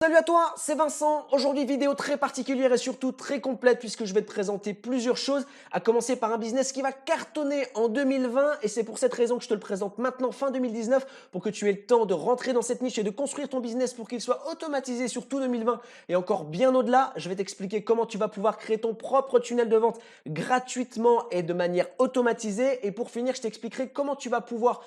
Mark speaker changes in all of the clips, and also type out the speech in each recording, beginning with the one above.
Speaker 1: Salut à toi, c'est Vincent. Aujourd'hui, vidéo très particulière et surtout très complète puisque je vais te présenter plusieurs choses, à commencer par un business qui va cartonner en 2020 et c'est pour cette raison que je te le présente maintenant fin 2019 pour que tu aies le temps de rentrer dans cette niche et de construire ton business pour qu'il soit automatisé sur tout 2020 et encore bien au-delà. Je vais t'expliquer comment tu vas pouvoir créer ton propre tunnel de vente gratuitement et de manière automatisée et pour finir, je t'expliquerai comment tu vas pouvoir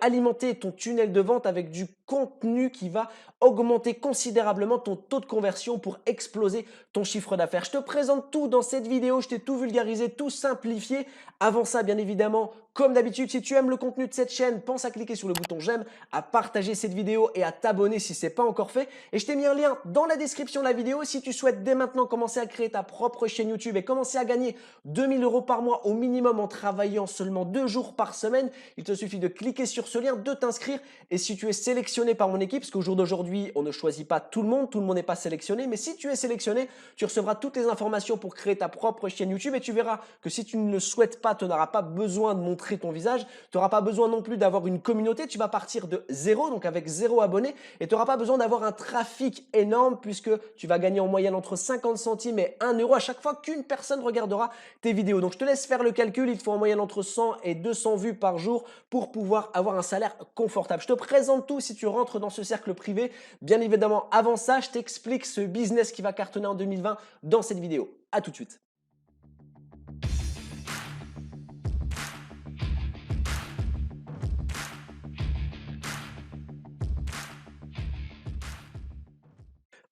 Speaker 1: alimenter ton tunnel de vente avec du contenu qui va augmenter considérablement ton taux de conversion pour exploser ton chiffre d'affaires. Je te présente tout dans cette vidéo, je t'ai tout vulgarisé, tout simplifié. Avant ça, bien évidemment, comme d'habitude, si tu aimes le contenu de cette chaîne, pense à cliquer sur le bouton j'aime, à partager cette vidéo et à t'abonner si ce n'est pas encore fait. Et je t'ai mis un lien dans la description de la vidéo si tu souhaites dès maintenant commencer à créer ta propre chaîne YouTube et commencer à gagner 2000 € par mois au minimum en travaillant seulement 2 jours par semaine. Il te suffit de cliquer sur ce lien, de t'inscrire et si tu es sélectionné par mon équipe, parce qu'au jour d'aujourd'hui, on ne choisit pas tout le monde n'est pas sélectionné, mais si tu es sélectionné, tu recevras toutes les informations pour créer ta propre chaîne YouTube et tu verras que si tu ne le souhaites pas, tu n'auras pas besoin de montrer ton visage, tu n'auras pas besoin non plus d'avoir une communauté, tu vas partir de zéro, donc avec 0 abonnés et tu n'auras pas besoin d'avoir un trafic énorme puisque tu vas gagner en moyenne entre 50 centimes et 1 € à chaque fois qu'une personne regardera tes vidéos. Donc je te laisse faire le calcul, il te faut en moyenne entre 100 et 200 vues par jour pour pouvoir avoir un salaire confortable. Je te présente tout si tu rentres dans ce cercle privé. Bien évidemment, avant ça, je t'explique ce business qui va cartonner en 2020 dans cette vidéo. À tout de suite.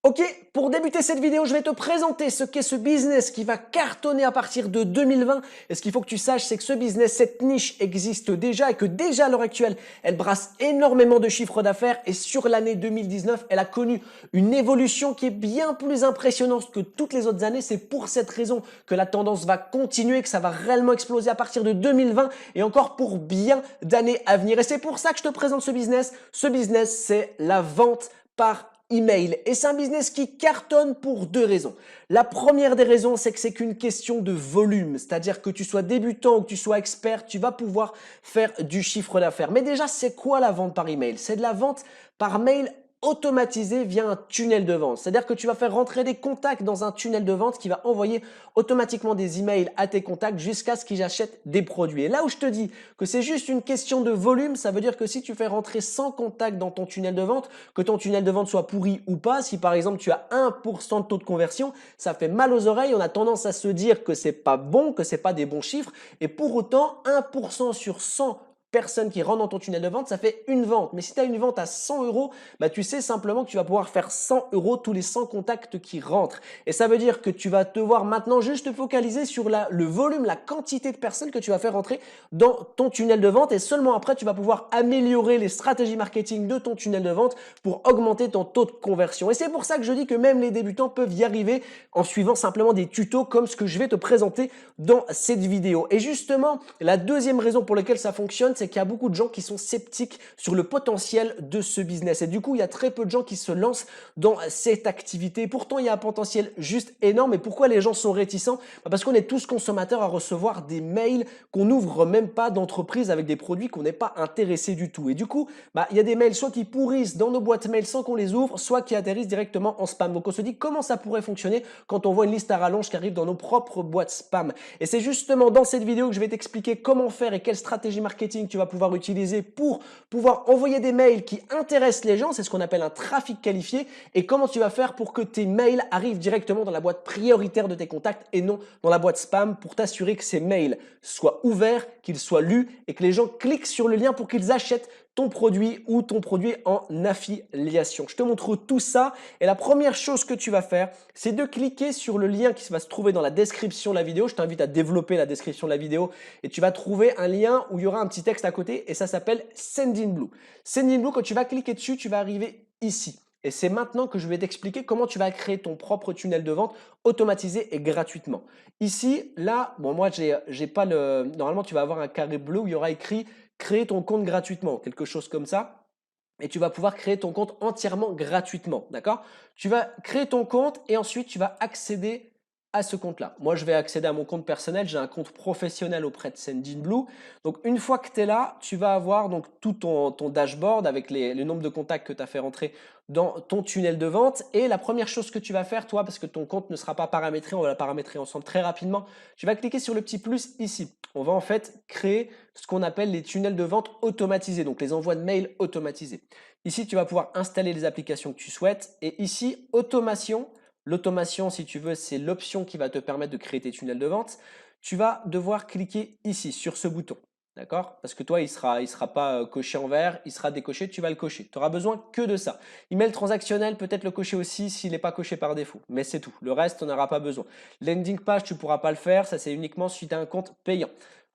Speaker 1: Ok, pour débuter cette vidéo, je vais te présenter ce qu'est ce business qui va cartonner à partir de 2020. Et ce qu'il faut que tu saches, c'est que ce business, cette niche existe déjà et que déjà à l'heure actuelle, elle brasse énormément de chiffres d'affaires et sur l'année 2019, elle a connu une évolution qui est bien plus impressionnante que toutes les autres années. C'est pour cette raison que la tendance va continuer, que ça va réellement exploser à partir de 2020 et encore pour bien d'années à venir. Et c'est pour ça que je te présente ce business. Ce business, c'est la vente par email. Et c'est un business qui cartonne pour deux raisons. La première des raisons, c'est que c'est qu'une question de volume. C'est-à-dire que tu sois débutant ou que tu sois expert, tu vas pouvoir faire du chiffre d'affaires. Mais déjà, c'est quoi la vente par email? C'est de la vente par mail automatisé via un tunnel de vente. C'est-à-dire que tu vas faire rentrer des contacts dans un tunnel de vente qui va envoyer automatiquement des emails à tes contacts jusqu'à ce qu'ils achètent des produits. Et là où je te dis que c'est juste une question de volume, ça veut dire que si tu fais rentrer 100 contacts dans ton tunnel de vente, que ton tunnel de vente soit pourri ou pas, si par exemple tu as 1% de taux de conversion, ça fait mal aux oreilles. On a tendance à se dire que c'est pas bon, que c'est pas des bons chiffres. Et pour autant, 1% sur 100 personnes qui rentrent dans ton tunnel de vente, ça fait une vente. Mais si tu as une vente à 100 €, bah, tu sais simplement que tu vas pouvoir faire 100 € tous les 100 contacts qui rentrent. Et ça veut dire que tu vas devoir maintenant juste te focaliser sur le volume, la quantité de personnes que tu vas faire rentrer dans ton tunnel de vente. Et seulement après, tu vas pouvoir améliorer les stratégies marketing de ton tunnel de vente pour augmenter ton taux de conversion. Et c'est pour ça que je dis que même les débutants peuvent y arriver en suivant simplement des tutos comme ce que je vais te présenter dans cette vidéo. Et justement, la deuxième raison pour laquelle ça fonctionne, c'est qu'il y a beaucoup de gens qui sont sceptiques sur le potentiel de ce business. Et du coup, il y a très peu de gens qui se lancent dans cette activité. Pourtant, il y a un potentiel juste énorme. Et pourquoi les gens sont réticents? Parce qu'on est tous consommateurs à recevoir des mails qu'on n'ouvre même pas d'entreprise avec des produits qu'on n'est pas intéressé du tout. Et du coup, il y a des mails soit qui pourrissent dans nos boîtes mail sans qu'on les ouvre, soit qui atterrissent directement en spam. Donc, on se dit comment ça pourrait fonctionner quand on voit une liste à rallonge qui arrive dans nos propres boîtes spam. Et c'est justement dans cette vidéo que je vais t'expliquer comment faire et quelle stratégie marketing tu vas pouvoir utiliser pour pouvoir envoyer des mails qui intéressent les gens. C'est ce qu'on appelle un trafic qualifié. Et comment tu vas faire pour que tes mails arrivent directement dans la boîte prioritaire de tes contacts et non dans la boîte spam pour t'assurer que ces mails soient ouverts, qu'ils soient lus et que les gens cliquent sur le lien pour qu'ils achètent ton produit ou ton produit en affiliation. Je te montre tout ça et la première chose que tu vas faire, c'est de cliquer sur le lien qui va se trouver dans la description de la vidéo. Je t'invite à développer la description de la vidéo et tu vas trouver un lien où il y aura un petit texte à côté et ça s'appelle Sendinblue. Sendinblue, quand tu vas cliquer dessus, tu vas arriver ici. Et c'est maintenant que je vais t'expliquer comment tu vas créer ton propre tunnel de vente automatisé et gratuitement. Ici, là, bon, moi, j'ai pas le. Normalement, tu vas avoir un carré bleu où il y aura écrit créer ton compte gratuitement, quelque chose comme ça. Et tu vas pouvoir créer ton compte entièrement gratuitement, d'accord? Tu vas créer ton compte et ensuite tu vas accéder à ce compte-là. Moi, je vais accéder à mon compte personnel. J'ai un compte professionnel auprès de Sendinblue. Donc, une fois que tu es là, tu vas avoir donc tout ton dashboard avec le nombre de contacts que tu as fait rentrer dans ton tunnel de vente. Et la première chose que tu vas faire, toi, parce que ton compte ne sera pas paramétré, on va la paramétrer ensemble très rapidement, tu vas cliquer sur le petit plus ici. On va en fait créer ce qu'on appelle les tunnels de vente automatisés, donc les envois de mails automatisés. Ici, tu vas pouvoir installer les applications que tu souhaites. Et ici, automation. L'automation, si tu veux, c'est l'option qui va te permettre de créer tes tunnels de vente. Tu vas devoir cliquer ici, sur ce bouton. D'accord? Parce que toi, il sera pas coché en vert, il sera décoché, tu vas le cocher. Tu auras besoin que de ça. Email transactionnel, peut-être le cocher aussi s'il n'est pas coché par défaut. Mais c'est tout. Le reste, on n'aura pas besoin. Landing page, tu ne pourras pas le faire. Ça, c'est uniquement si tu as un compte payant.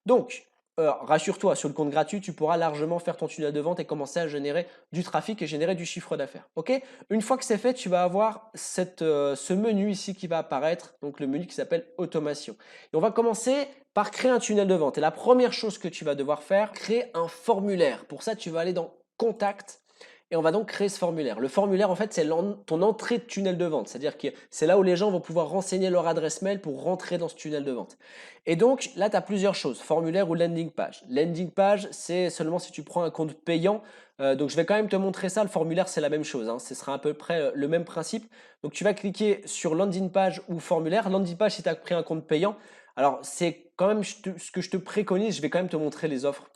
Speaker 1: Donc, rassure-toi, sur le compte gratuit, tu pourras largement faire ton tunnel de vente et commencer à générer du trafic et générer du chiffre d'affaires. Ok? Une fois que c'est fait, tu vas avoir ce menu ici qui va apparaître, donc le menu qui s'appelle automation. Et on va commencer par créer un tunnel de vente. Et la première chose que tu vas devoir faire, créer un formulaire. Pour ça, tu vas aller dans Contact et on va donc créer ce formulaire. Le formulaire, en fait, c'est ton entrée de tunnel de vente. C'est-à-dire que c'est là où les gens vont pouvoir renseigner leur adresse mail pour rentrer dans ce tunnel de vente. Et donc, là, tu as plusieurs choses, formulaire ou landing page. Landing page, c'est seulement si tu prends un compte payant. Donc, je vais quand même te montrer ça. Le formulaire, c'est la même chose. Hein. Ce sera à peu près le même principe. Donc, tu vas cliquer sur landing page ou formulaire. Landing page, si tu as pris un compte payant. Alors, c'est quand même ce que je te préconise. Je vais quand même te montrer les offres.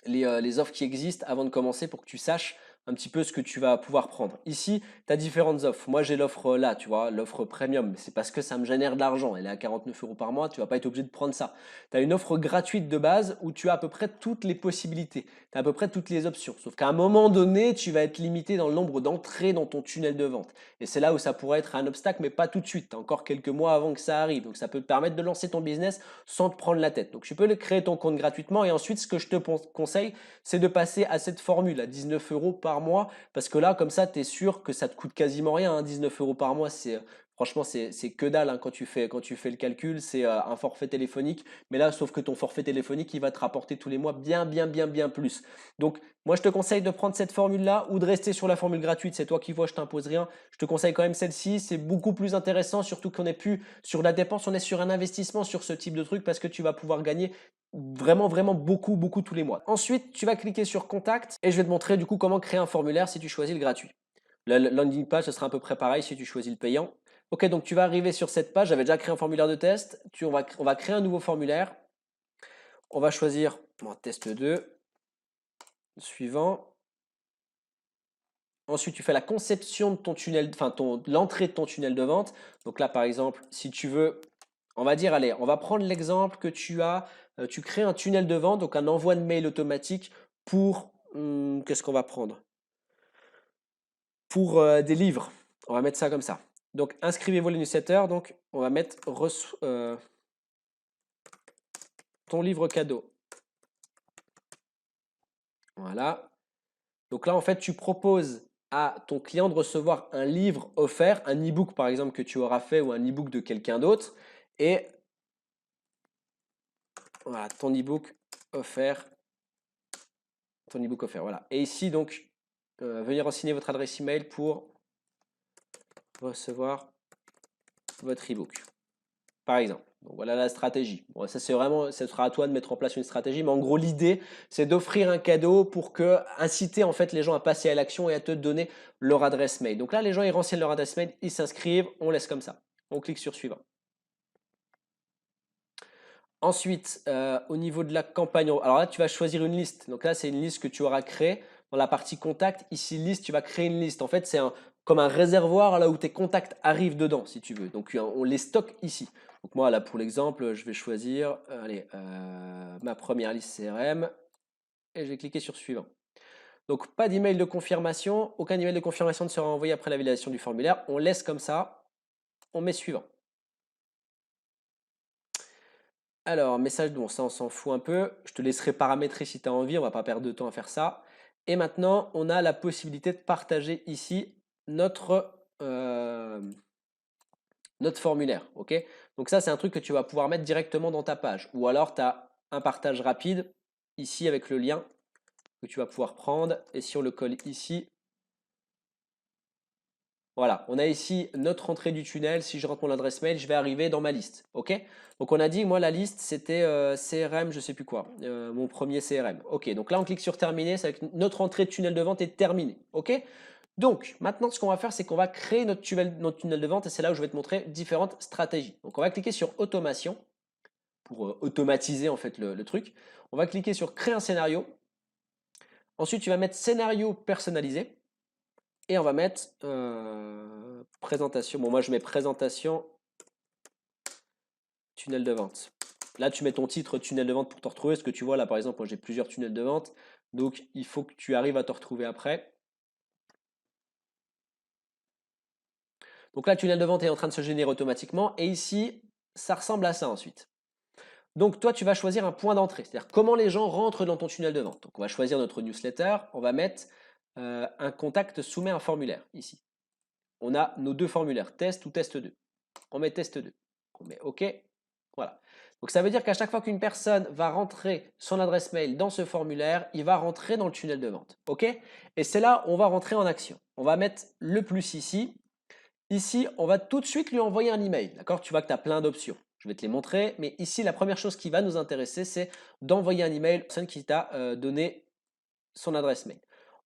Speaker 1: Les offres qui existent avant de commencer pour que tu saches un petit peu ce que tu vas pouvoir prendre. Ici, tu as différentes offres. Moi, j'ai l'offre là, tu vois, l'offre premium. C'est parce que ça me génère de l'argent. Elle est à 49 € par mois. Tu vas pas être obligé de prendre ça. Tu as une offre gratuite de base où tu as à peu près toutes les possibilités. Tu as à peu près toutes les options. Sauf qu'à un moment donné, tu vas être limité dans le nombre d'entrées dans ton tunnel de vente. Et c'est là où ça pourrait être un obstacle, mais pas tout de suite. Tu as encore quelques mois avant que ça arrive. Donc, ça peut te permettre de lancer ton business sans te prendre la tête. Donc, tu peux créer ton compte gratuitement. Et ensuite, ce que je te conseille, c'est de passer à cette formule à 19 € par mois parce que là, comme ça, tu es sûr que ça te coûte quasiment rien. Hein, 19 € par mois, franchement, c'est que dalle hein, quand tu fais le calcul. C'est un forfait téléphonique. Mais là, sauf que ton forfait téléphonique, il va te rapporter tous les mois bien plus. Donc, moi, je te conseille de prendre cette formule-là ou de rester sur la formule gratuite. C'est toi qui vois, je t'impose rien. Je te conseille quand même celle-ci. C'est beaucoup plus intéressant, surtout qu'on n'est plus sur la dépense, on est sur un investissement sur ce type de truc parce que tu vas pouvoir gagner vraiment beaucoup tous les mois. Ensuite, tu vas cliquer sur Contact et je vais te montrer du coup comment créer un formulaire si tu choisis le gratuit. La landing page, ce sera à peu près pareil si tu choisis le payant. Ok, donc tu vas arriver sur cette page. J'avais déjà créé un formulaire de test. On va créer un nouveau formulaire. On va choisir test 2. Suivant. Ensuite, tu fais la conception de ton tunnel, l'entrée de ton tunnel de vente. Donc là, par exemple, si tu veux, on va dire, allez, on va prendre l'exemple que tu crées un tunnel de vente, donc un envoi de mail automatique pour, qu'est-ce qu'on va prendre? Pour des livres. On va mettre ça comme ça. Donc, inscrivez-vous à l'initiateur. Donc, on va mettre ton livre cadeau. Voilà. Donc là, en fait, tu proposes à ton client de recevoir un livre offert, un e-book par exemple que tu auras fait ou un e-book de quelqu'un d'autre. Et voilà, ton e-book offert. Ton e-book offert, voilà. Et ici, donc, venir renseigner votre adresse email pour recevoir votre e-book, par exemple. Donc voilà la stratégie. Bon, ça sera à toi de mettre en place une stratégie, mais en gros l'idée c'est d'offrir un cadeau pour inciter en fait les gens à passer à l'action et à te donner leur adresse mail. Donc là les gens ils renseignent leur adresse mail, ils s'inscrivent, on laisse comme ça. On clique sur suivant. Ensuite, au niveau de la campagne, alors là tu vas choisir une liste. Donc là c'est une liste que tu auras créée. Dans la partie contact, ici liste, tu vas créer une liste. En fait c'est comme un réservoir là où tes contacts arrivent dedans si tu veux. Donc on les stocke ici. Donc moi là pour l'exemple, je vais choisir ma première liste CRM et je vais cliquer sur suivant. Donc pas d'email de confirmation, aucun email de confirmation ne sera envoyé après la validation du formulaire. On laisse comme ça, on met suivant. Alors message, bon ça on s'en fout un peu, je te laisserai paramétrer si tu as envie, on va pas perdre de temps à faire ça. Et maintenant on a la possibilité de partager ici notre formulaire. Ok, donc ça, c'est un truc que tu vas pouvoir mettre directement dans ta page. Ou alors, tu as un partage rapide ici avec le lien que tu vas pouvoir prendre. Et si on le colle ici, voilà, on a ici notre entrée du tunnel. Si je rentre mon adresse mail, je vais arriver dans ma liste. Ok, donc on a dit, moi, la liste, c'était CRM, je sais plus quoi, mon premier CRM. Ok, donc là, on clique sur terminer. C'est avec notre entrée de tunnel de vente est terminée. Ok, Donc, maintenant, ce qu'on va faire, c'est qu'on va créer notre tunnel de vente et c'est là où je vais te montrer différentes stratégies. Donc, on va cliquer sur automation pour automatiser en fait le truc. On va cliquer sur créer un scénario. Ensuite, tu vas mettre scénario personnalisé et on va mettre présentation. Bon, moi, je mets présentation tunnel de vente. Là, tu mets ton titre tunnel de vente pour te retrouver. Ce que tu vois là, par exemple, moi j'ai plusieurs tunnels de vente. Donc, il faut que tu arrives à te retrouver après. Donc là, le tunnel de vente est en train de se générer automatiquement. Et ici, ça ressemble à ça ensuite. Donc, toi, tu vas choisir un point d'entrée. C'est-à-dire comment les gens rentrent dans ton tunnel de vente. Donc, on va choisir notre newsletter. On va mettre un contact soumet un formulaire ici. On a nos deux formulaires, test ou test 2. On met test 2. On met OK. Voilà. Donc ça veut dire qu'à chaque fois qu'une personne va rentrer son adresse mail dans ce formulaire, il va rentrer dans le tunnel de vente. OK? Et c'est là où on va rentrer en action. On va mettre le plus ici. Ici, on va tout de suite lui envoyer un email. D'accord? Tu vois que tu as plein d'options. Je vais te les montrer. Mais ici, la première chose qui va nous intéresser, c'est d'envoyer un email à la personne qui t'a donné son adresse mail.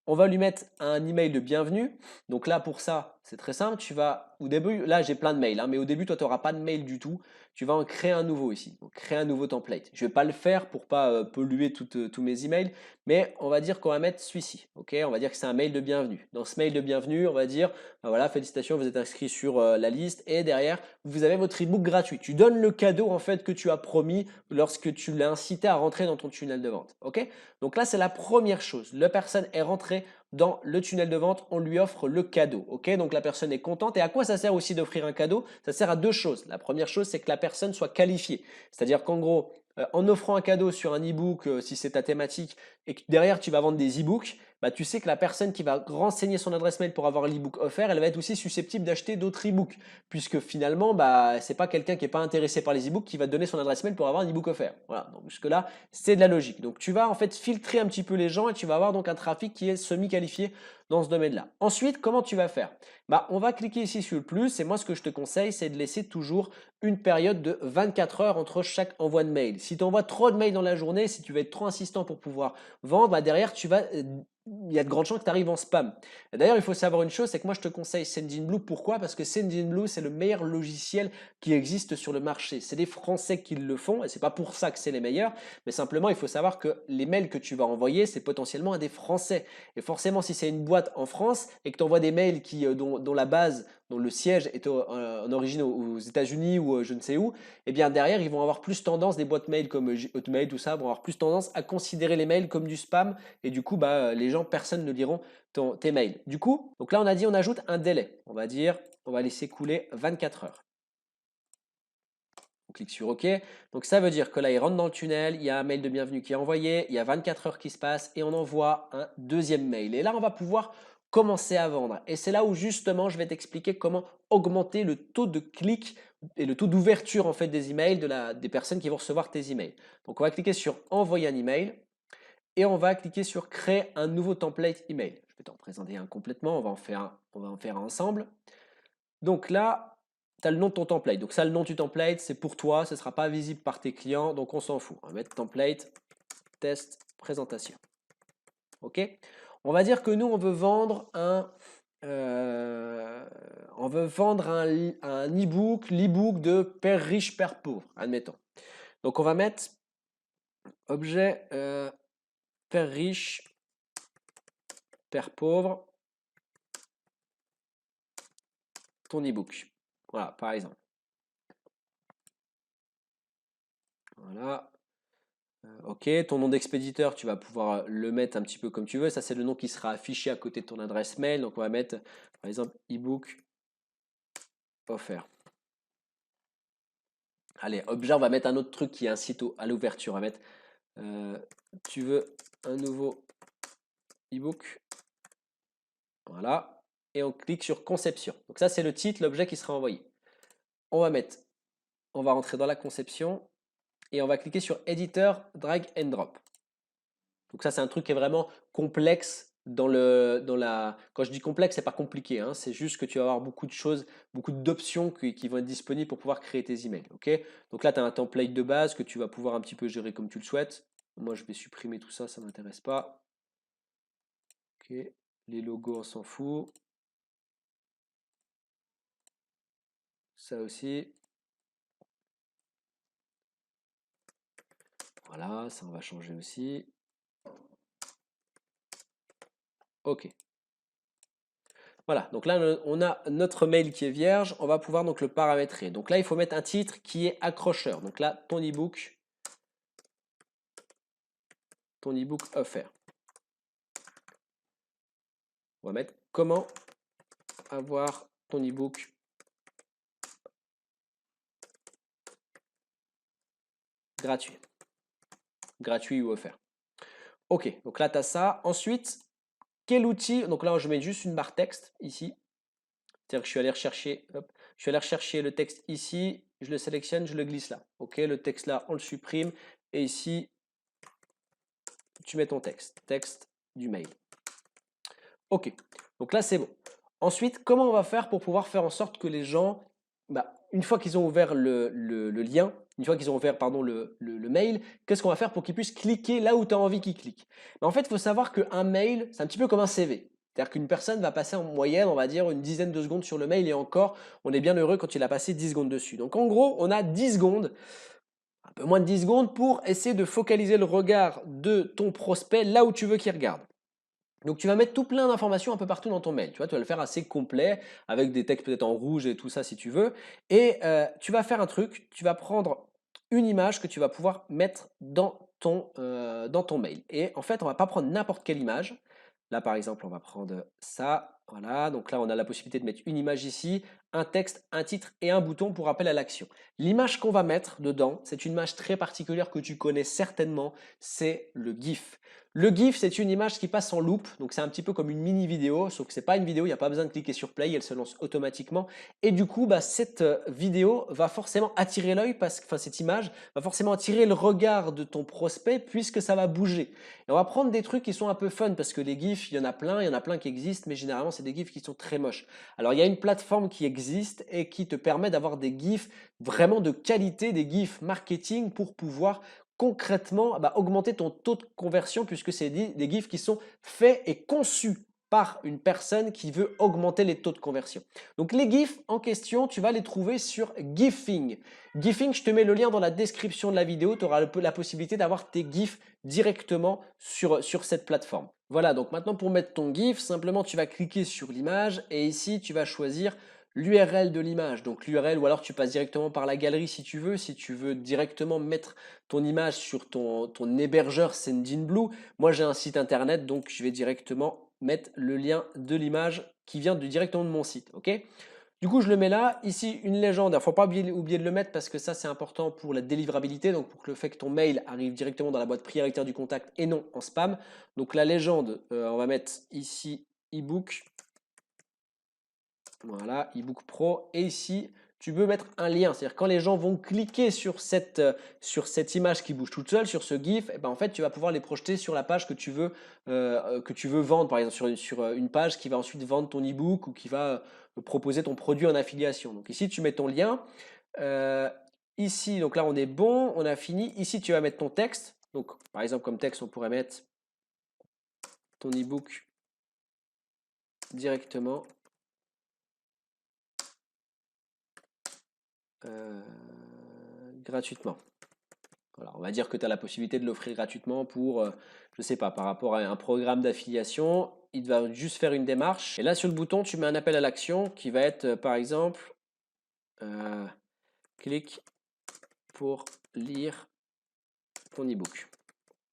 Speaker 1: On va lui mettre un email de bienvenue. Donc là, pour ça, c'est très simple. Tu vas, au début, là, j'ai plein de mails, hein, mais au début, toi, tu n'auras pas de mail du tout. Tu vas en créer un nouveau ici. Donc, créer un nouveau template. Je ne vais pas le faire pour pas polluer tous mes emails, mais on va dire qu'on va mettre celui-ci. Ok, on va dire que c'est un mail de bienvenue. Dans ce mail de bienvenue, on va dire, ben voilà, félicitations, vous êtes inscrit sur la liste et derrière, vous avez votre ebook gratuit. Tu donnes le cadeau en fait que tu as promis lorsque tu l'as incité à rentrer dans ton tunnel de vente. Ok, donc là, c'est la première chose. La personne est rentrée dans le tunnel de vente, on lui offre le cadeau. Ok, donc la personne est contente. Et à quoi ça sert aussi d'offrir un cadeau? Ça sert à deux choses. La première chose, c'est que la personne soit qualifiée. C'est-à-dire qu'en gros, en offrant un cadeau sur un e-book, si c'est ta thématique, et que derrière tu vas vendre des e-books, bah, tu sais que la personne qui va renseigner son adresse mail pour avoir l'e-book offert, elle va être aussi susceptible d'acheter d'autres e-books. Puisque finalement, bah, ce n'est pas quelqu'un qui n'est pas intéressé par les e-books qui va te donner son adresse mail pour avoir un e-book offert. Voilà, donc jusque-là, c'est de la logique. Donc tu vas en fait filtrer un petit peu les gens et tu vas avoir donc un trafic qui est semi-qualifié dans ce domaine-là. Ensuite, comment tu vas faire? Bah, on va cliquer ici sur le plus et moi ce que je te conseille, c'est de laisser toujours une période de 24 heures entre chaque envoi de mail. Si tu envoies trop de mails dans la journée, si tu veux être trop insistant pour pouvoir vendre, bah derrière il y a de grandes chances que tu arrives en spam. D'ailleurs, il faut savoir une chose, c'est que moi je te conseille Sendinblue. Pourquoi? Parce que Sendinblue, c'est le meilleur logiciel qui existe sur le marché. C'est des Français qui le font et c'est pas pour ça que c'est les meilleurs, mais simplement il faut savoir que les mails que tu vas envoyer, c'est potentiellement à des Français. Et forcément, si c'est une boîte en France et que tu envoies des mails dont la base, dont le siège est en origine aux États-Unis ou je ne sais où, eh bien derrière, ils vont avoir plus tendance, des boîtes mail comme Hotmail, tout ça, vont avoir plus tendance à considérer les mails comme du spam et du coup, bah, les gens, personne ne liront tes mails. Du coup, donc là, on a dit, on ajoute un délai. On va dire, on va laisser couler 24 heures. On clique sur OK. Donc ça veut dire que là, il rentre dans le tunnel, il y a un mail de bienvenue qui est envoyé, il y a 24 heures qui se passent et on envoie un deuxième mail. Et là, on va pouvoir commencer à vendre. Et c'est là où justement, je vais t'expliquer comment augmenter le taux de clic et le taux d'ouverture en fait des emails des personnes qui vont recevoir tes emails. Donc on va cliquer sur envoyer un email et on va cliquer sur créer un nouveau template email. Je vais t'en présenter un complètement, on va en faire un ensemble. Donc là, tu as le nom de ton template. Donc ça, le nom du template, c'est pour toi, ce ne sera pas visible par tes clients, donc on s'en fout. On va mettre template, test, présentation. OK? On va dire que nous, on veut vendre un e-book, l'e-book de Père riche, Père pauvre, admettons. Donc on va mettre objet Père riche, Père pauvre, ton e-book. Voilà, par exemple. Voilà. Ok, ton nom d'expéditeur, tu vas pouvoir le mettre un petit peu comme tu veux. Ça, c'est le nom qui sera affiché à côté de ton adresse mail. Donc, on va mettre, par exemple, ebook offert. Allez, objet, on va mettre un autre truc qui incite à l'ouverture. On va mettre, tu veux un nouveau ebook. Voilà. Et on clique sur conception. Donc, ça, c'est le titre, l'objet qui sera envoyé. On va rentrer dans la conception et on va cliquer sur éditeur, drag and drop. Donc ça, c'est un truc qui est vraiment complexe quand je dis complexe, c'est pas compliqué, hein, c'est juste que tu vas avoir beaucoup de choses, beaucoup d'options qui vont être disponibles pour pouvoir créer tes emails. Ok, donc là, tu as un template de base que tu vas pouvoir un petit peu gérer comme tu le souhaites. Moi, je vais supprimer tout ça, ça ne m'intéresse pas. Ok, Les logos, on s'en fout. Ça aussi. Voilà, ça on va changer aussi. OK. Voilà, donc là on a notre mail qui est vierge, on va pouvoir donc le paramétrer. Donc là il faut mettre un titre qui est accrocheur. Donc là ton ebook offert. On va mettre comment avoir ton ebook gratuit. Gratuit ou offert. Ok, donc là tu as ça. Ensuite, quel outil? Donc là je mets juste une barre texte ici. C'est-à-dire que je suis allé rechercher, hop, je suis allé rechercher le texte ici, je le sélectionne, je le glisse là. Ok, le texte là, on le supprime. Et ici, tu mets ton texte, texte du mail. Ok, donc là c'est bon. Ensuite, comment on va faire pour pouvoir faire en sorte que les gens, une fois qu'ils ont ouvert le lien, une fois qu'ils ont ouvert pardon, le mail, qu'est-ce qu'on va faire pour qu'ils puissent cliquer là où tu as envie qu'ils cliquent? En fait, il faut savoir qu'un mail, c'est un petit peu comme un CV. C'est-à-dire qu'une personne va passer en moyenne, on va dire, une dizaine de secondes sur le mail et encore, on est bien heureux quand il a passé 10 secondes dessus. Donc en gros, on a 10 secondes, un peu moins de 10 secondes pour essayer de focaliser le regard de ton prospect là où tu veux qu'il regarde. Donc tu vas mettre tout plein d'informations un peu partout dans ton mail. Tu vois, tu vas le faire assez complet avec des textes peut-être en rouge et tout ça si tu veux. Et tu vas faire un truc, tu vas prendre une image que tu vas pouvoir mettre dans ton mail. Et en fait, on va pas prendre n'importe quelle image. Là, par exemple, on va prendre ça. Voilà, donc là, on a la possibilité de mettre une image ici, un texte, un titre et un bouton pour appel à l'action. L'image qu'on va mettre dedans, c'est une image très particulière que tu connais certainement, c'est le GIF. Le GIF, c'est une image qui passe en loop, donc c'est un petit peu comme une mini vidéo, sauf que c'est pas une vidéo, il n'y a pas besoin de cliquer sur play, elle se lance automatiquement. Et du coup, cette vidéo va forcément attirer l'œil, cette image va forcément attirer le regard de ton prospect puisque ça va bouger. Et on va prendre des trucs qui sont un peu fun parce que les GIFs, il y en a plein qui existent, mais généralement c'est des GIFs qui sont très moches. Alors il y a une plateforme qui existe et qui te permet d'avoir des GIFs vraiment de qualité, des GIFs marketing pour pouvoir concrètement augmenter ton taux de conversion puisque c'est des GIFs qui sont faits et conçus par une personne qui veut augmenter les taux de conversion. Donc les GIFs en question, tu vas les trouver sur Gifing. Gifing, je te mets le lien dans la description de la vidéo, tu auras la possibilité d'avoir tes GIFs directement sur cette plateforme. Voilà, donc maintenant pour mettre ton GIF, simplement tu vas cliquer sur l'image et ici tu vas choisir l'URL de l'image. Donc l'URL ou alors tu passes directement par la galerie si tu veux directement mettre ton image sur ton hébergeur Sendinblue. Moi j'ai un site internet donc je vais directement mettre le lien de l'image qui vient directement de mon site. Ok? Du coup, je le mets là. Ici, une légende. Il ne faut pas oublier de le mettre parce que ça, c'est important pour la délivrabilité. Donc, pour que le fait que ton mail arrive directement dans la boîte prioritaire du contact et non en spam. Donc, la légende, on va mettre ici ebook. Voilà, ebook pro. Et ici, tu veux mettre un lien. C'est-à-dire quand les gens vont cliquer sur cette image qui bouge toute seule, sur ce GIF, et ben en fait, tu vas pouvoir les projeter sur la page que tu veux vendre. Par exemple, sur une page qui va ensuite vendre ton ebook ou qui va proposer ton produit en affiliation. Donc ici, tu mets ton lien. Ici, donc là, on est bon, on a fini. Ici, tu vas mettre ton texte. Donc, par exemple, comme texte, on pourrait mettre ton ebook directement. Gratuitement. Voilà, on va dire que tu as la possibilité de l'offrir gratuitement pour, je ne sais pas, par rapport à un programme d'affiliation. Il va juste faire une démarche. Et là, sur le bouton, tu mets un appel à l'action qui va être, par exemple, clique pour lire ton ebook.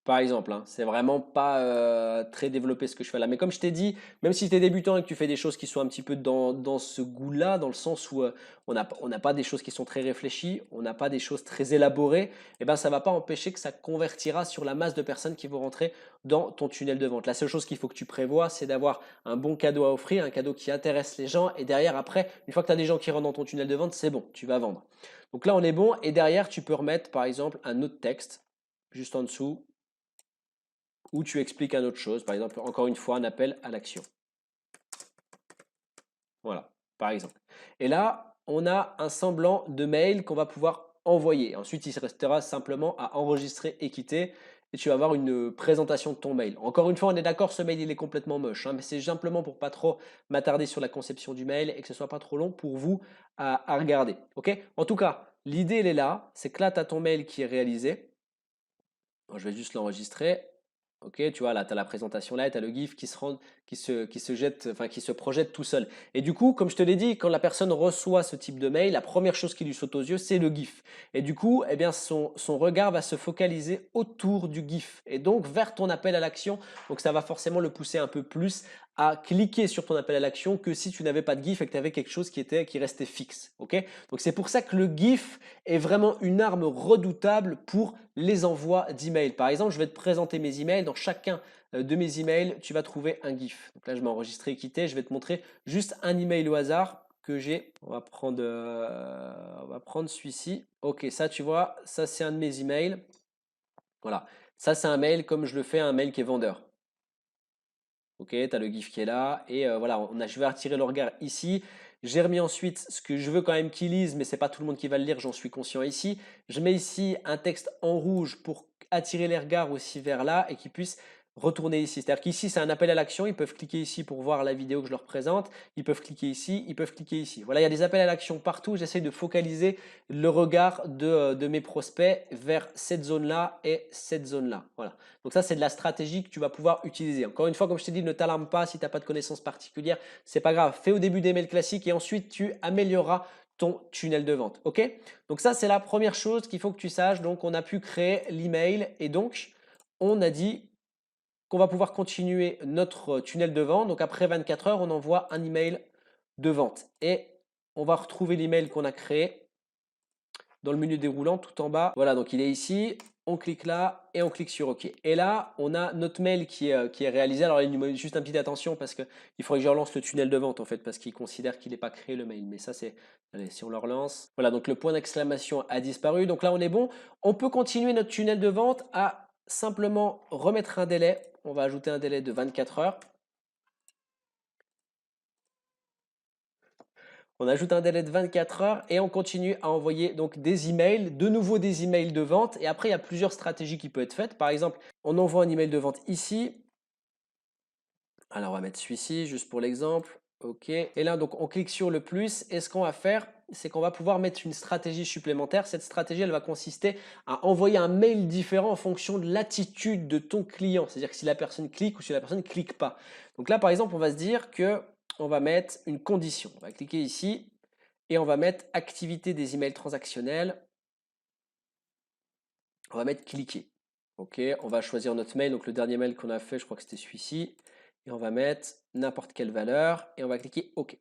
Speaker 1: Par exemple, hein, c'est vraiment pas très développé ce que je fais là. Mais comme je t'ai dit, même si tu es débutant et que tu fais des choses qui sont un petit peu dans ce goût-là, dans le sens où on n'a pas des choses qui sont très réfléchies, on n'a pas des choses très élaborées, et ben ça ne va pas empêcher que ça convertira sur la masse de personnes qui vont rentrer dans ton tunnel de vente. La seule chose qu'il faut que tu prévois, c'est d'avoir un bon cadeau à offrir, un cadeau qui intéresse les gens. Et derrière, après, une fois que tu as des gens qui rentrent dans ton tunnel de vente, c'est bon, tu vas vendre. Donc là, on est bon. Et derrière, tu peux remettre, par exemple, un autre texte juste en dessous où tu expliques une autre chose, par exemple, encore une fois, un appel à l'action. Voilà, par exemple. Et là, on a un semblant de mail qu'on va pouvoir envoyer. Ensuite, il restera simplement à enregistrer et quitter. et tu vas avoir une présentation de ton mail. Encore une fois, on est d'accord, ce mail il est complètement moche, hein, mais c'est simplement pour pas trop m'attarder sur la conception du mail et que ce soit pas trop long pour vous à regarder. Ok? En tout cas, l'idée elle est là, c'est que là tu as ton mail qui est réalisé. Alors, je vais juste l'enregistrer. Ok, tu vois, là, tu as la présentation là, tu as le GIF qui se jette, enfin, qui se projette tout seul. Et du coup, comme je te l'ai dit, quand la personne reçoit ce type de mail, la première chose qui lui saute aux yeux, c'est le GIF. Et du coup, eh bien, son regard va se focaliser autour du GIF et donc vers ton appel à l'action. Donc, ça va forcément le pousser un peu plus à cliquer sur ton appel à l'action que si tu n'avais pas de GIF et que tu avais quelque chose qui restait fixe. Ok? Donc, c'est pour ça que le GIF est vraiment une arme redoutable pour les envois d'emails. Par exemple, je vais te présenter mes emails. Dans chacun de mes emails, tu vas trouver un GIF. Donc là, je m'ai enregistré et quitté. Je vais te montrer juste un email au hasard que j'ai. On va prendre celui-ci. Ok, ça, tu vois, ça, c'est un de mes emails. Voilà. Ça, c'est un mail comme je le fais, un mail qui est vendeur. Ok, tu as le GIF qui est là. Et voilà, je vais retirer le regard ici. J'ai remis ensuite ce que je veux quand même qu'il lise, mais ce n'est pas tout le monde qui va le lire, j'en suis conscient ici. Je mets ici un texte en rouge pour attirer les regards aussi vers là et qu'ils puissent retourner ici. C'est-à-dire qu'ici, c'est un appel à l'action. Ils peuvent cliquer ici pour voir la vidéo que je leur présente. Ils peuvent cliquer ici, ils peuvent cliquer ici. Voilà, il y a des appels à l'action partout. J'essaie de focaliser le regard de mes prospects vers cette zone-là et cette zone-là. Voilà. Donc ça, c'est de la stratégie que tu vas pouvoir utiliser. Encore une fois, comme je t'ai dit, ne t'alarme pas si tu n'as pas de connaissances particulières. C'est pas grave. Fais au début des mails classiques et ensuite, tu amélioreras ton tunnel de vente. OK? Donc ça, c'est la première chose qu'il faut que tu saches. Donc, on a pu créer l'email et donc, on a dit qu'on va pouvoir continuer notre tunnel de vente. Donc, après 24 heures, on envoie un email de vente et on va retrouver l'email qu'on a créé dans le menu déroulant tout en bas. Voilà, donc il est ici. On clique là et on clique sur OK. Et là, on a notre mail qui est réalisé. Alors, il nous met juste un petit attention parce qu'il faudrait que je relance le tunnel de vente en fait parce qu'il considère qu'il n'est pas créé le mail. Mais ça, c'est… Allez, si on le relance. Voilà, donc le point d'exclamation a disparu. Donc là, on est bon. On peut continuer notre tunnel de vente à simplement remettre un délai. On va ajouter un délai de 24 heures. On ajoute un délai de 24 heures et on continue à envoyer donc des emails, de nouveau des emails de vente. Et après, il y a plusieurs stratégies qui peuvent être faites. Par exemple, on envoie un email de vente ici. Alors, on va mettre celui-ci juste pour l'exemple. OK. Et là, donc, on clique sur le plus. Et ce qu'on va faire, c'est qu'on va pouvoir mettre une stratégie supplémentaire. Cette stratégie, elle va consister à envoyer un mail différent en fonction de l'attitude de ton client. C'est-à-dire que si la personne clique ou si la personne ne clique pas. Donc là, par exemple, on va se dire que on va mettre une condition. On va cliquer ici et on va mettre activité des emails transactionnels. On va mettre cliquer. OK, on va choisir notre mail. Donc le dernier mail qu'on a fait, je crois que c'était celui-ci. Et on va mettre n'importe quelle valeur et on va cliquer OK.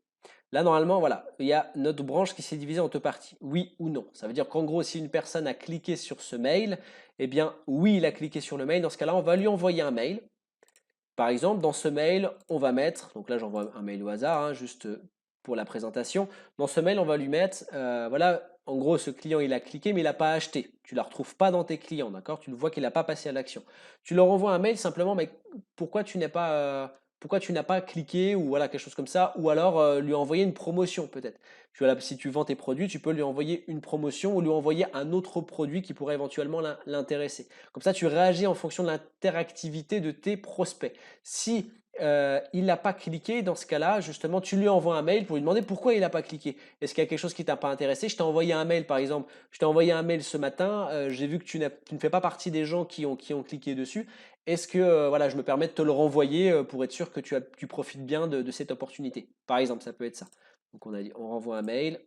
Speaker 1: Là, normalement, voilà, il y a notre branche qui s'est divisée en deux parties, oui ou non. Ça veut dire qu'en gros, si une personne a cliqué sur ce mail, eh bien, oui, il a cliqué sur le mail. Dans ce cas-là, on va lui envoyer un mail. Par exemple, dans ce mail, on va mettre, donc là, j'envoie un mail au hasard, hein, juste pour la présentation. Dans ce mail, on va lui mettre, voilà, en gros, ce client, il a cliqué, mais il n'a pas acheté. Tu ne la retrouves pas dans tes clients, d'accord? Tu le vois qu'il n'a pas passé à l'action. Tu leur envoies un mail simplement, mais pourquoi tu n'as pas cliqué ou voilà, quelque chose comme ça, ou alors lui envoyer une promotion peut-être. Si tu vends tes produits, tu peux lui envoyer une promotion ou lui envoyer un autre produit qui pourrait éventuellement l'intéresser. Comme ça, tu réagis en fonction de l'interactivité de tes prospects. Si il n'a pas cliqué, dans ce cas-là, justement, tu lui envoies un mail pour lui demander pourquoi il n'a pas cliqué. Est-ce qu'il y a quelque chose qui t'a pas intéressé? Je t'ai envoyé un mail, par exemple, je t'ai envoyé un mail ce matin, j'ai vu que tu ne fais pas partie des gens qui ont cliqué dessus. Est-ce que voilà, je me permets de te le renvoyer pour être sûr que tu profites bien de cette opportunité? Par exemple, ça peut être ça. Donc on renvoie un mail.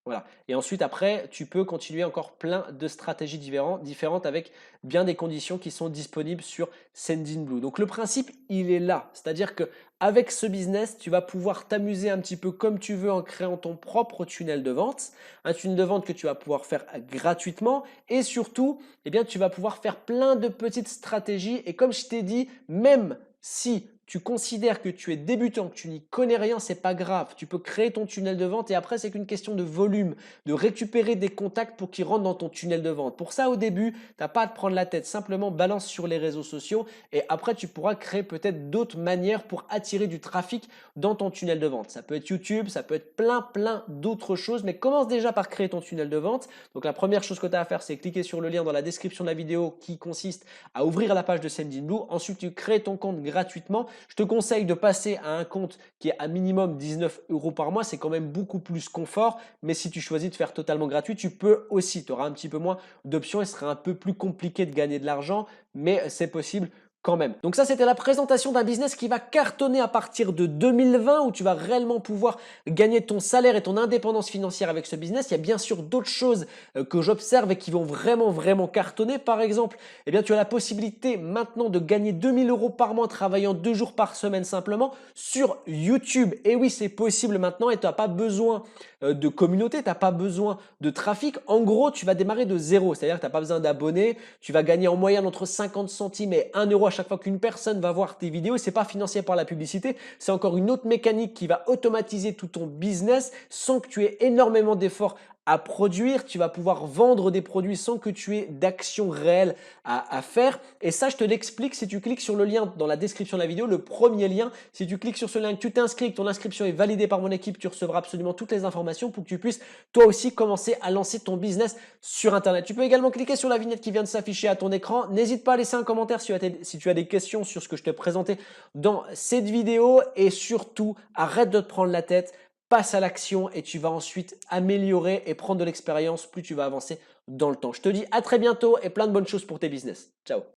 Speaker 1: Voilà. Et ensuite, après, tu peux continuer encore plein de stratégies différentes avec bien des conditions qui sont disponibles sur Sendinblue. Donc le principe, il est là. C'est-à-dire que avec ce business, tu vas pouvoir t'amuser un petit peu comme tu veux en créant ton propre tunnel de vente. Un tunnel de vente que tu vas pouvoir faire gratuitement. Et surtout, eh bien, tu vas pouvoir faire plein de petites stratégies. Et comme je t'ai dit, même si tu considères que tu es débutant, que tu n'y connais rien, c'est pas grave. Tu peux créer ton tunnel de vente et après, c'est qu'une question de volume, de récupérer des contacts pour qu'ils rentrent dans ton tunnel de vente. Pour ça, au début, tu n'as pas à te prendre la tête. Simplement, balance sur les réseaux sociaux et après, tu pourras créer peut-être d'autres manières pour attirer du trafic dans ton tunnel de vente. Ça peut être YouTube, ça peut être plein d'autres choses, mais commence déjà par créer ton tunnel de vente. Donc, la première chose que tu as à faire, c'est cliquer sur le lien dans la description de la vidéo qui consiste à ouvrir la page de Sendinblue. Ensuite, tu crées ton compte gratuitement. Je te conseille de passer à un compte qui est à minimum 19 € par mois. C'est quand même beaucoup plus confort. Mais si tu choisis de faire totalement gratuit, tu peux aussi. Tu auras un petit peu moins d'options et ce sera un peu plus compliqué de gagner de l'argent, mais c'est possible quand même. Donc ça, c'était la présentation d'un business qui va cartonner à partir de 2020 où tu vas réellement pouvoir gagner ton salaire et ton indépendance financière avec ce business. Il y a bien sûr d'autres choses que j'observe et qui vont vraiment cartonner. Par exemple, eh bien, tu as la possibilité maintenant de gagner 2000 € par mois en travaillant 2 jours par semaine simplement sur YouTube. Et oui, c'est possible maintenant et tu n'as pas besoin de communauté, tu n'as pas besoin de trafic. En gros, tu vas démarrer de zéro, c'est-à-dire que tu n'as pas besoin d'abonnés. Tu vas gagner en moyenne entre 50 centimes et 1 € à chaque fois qu'une personne va voir tes vidéos. Ce n'est pas financé par la publicité, c'est encore une autre mécanique qui va automatiser tout ton business sans que tu aies énormément d'efforts à produire. Tu vas pouvoir vendre des produits sans que tu aies d'action réelle à faire. Et ça, je te l'explique si tu cliques sur le lien dans la description de la vidéo, le premier lien. Si tu cliques sur ce lien et que tu t'inscris, que ton inscription est validée par mon équipe, tu recevras absolument toutes les informations pour que tu puisses toi aussi commencer à lancer ton business sur Internet. Tu peux également cliquer sur la vignette qui vient de s'afficher à ton écran. N'hésite pas à laisser un commentaire si tu as des questions sur ce que je t'ai présenté dans cette vidéo et surtout, arrête de te prendre la tête. Passe à l'action et tu vas ensuite améliorer et prendre de l'expérience plus tu vas avancer dans le temps. Je te dis à très bientôt et plein de bonnes choses pour tes business. Ciao.